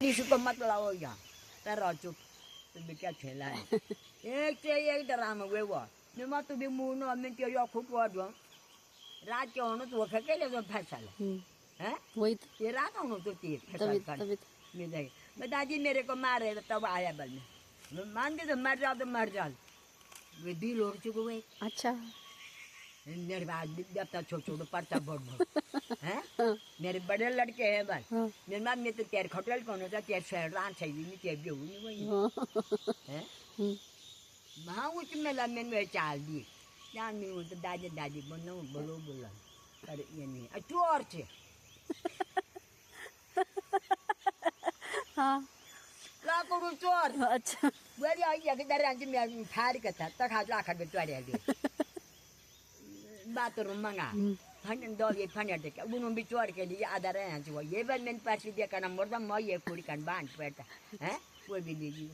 इसको मत लाओ यहाँ तेरा चुप तुम क्या खेला है एक से एक ड्रामा हुए वो मैं मत भी मुँह ना मैं क्या यो खूब हुआ जो रात के होने तो वो खेले तो फैसल है वही तो ये रात होने तो तीर तभी फैसल तभी मैं जाए मैं दादी मेरे को मारे तब आया बल में मैं मान दे तो मर जाओ वे दिल उड़ चुके हुए अच्छा मेरे बाद देवता छोड़ छोड़ पड़ता बहुत हैं मेरे बड़े लड़के हैं बस हाँ मेरे माँ में तो तेरे खटल कौन होता तेरे शहर रान चाहिए नहीं तेरे भी हुई वही हैं वहाँ उस मेला में मैं चाल दी जान नहीं हूँ तो दादी दादी बनो बोलो बोला अरे ये नहीं तू और चे हाँ ला करो चोर अच्छा बोली आई या कि दरांज में फाड़ के था तक हाथ लाखा के चोर है बाथरूम मंगा फन दो ये फन है क्या उन्होंने भी चोर के लिए आधार है जो ये बार मैंने पास दिया करना मर्दा मैं ये पूरी कर बांध बैठा हैं वो भी दीजिए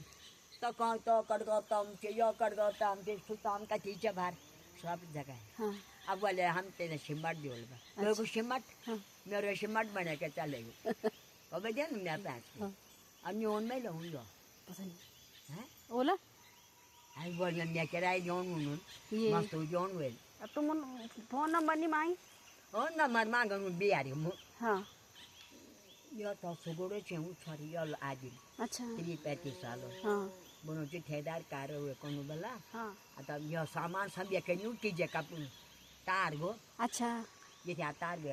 तो कौन तो कर गो तुम के यो कर गो तुम के सुताम का चीज़ बाहर सब जगह है हाँ अब बोले हम तेरे सिमट दियो बा मेरे को सिमट हाँ मेरे सिमट बना के चलेगा अब दे ना मेरे पास हाँ अब न्योन में लूँगा पता नहीं हैं ओला आई बोल मैं क्या राय जोन उन्होंने ये मस्त जोन वेल अब तुम फोन नंबर नहीं मांगी ओ नंबर मांगनु बिहारी मु हाँ यो त सुगुडो छेउ छोरी यो आदि अच्छा 35 साल हाँ बनो चाहिँ ठेदार कार्य हुए कोनु बेला हाँ अत यो सामान सब ये कन्यू की जे कापुन तार गो अच्छा ये तार गो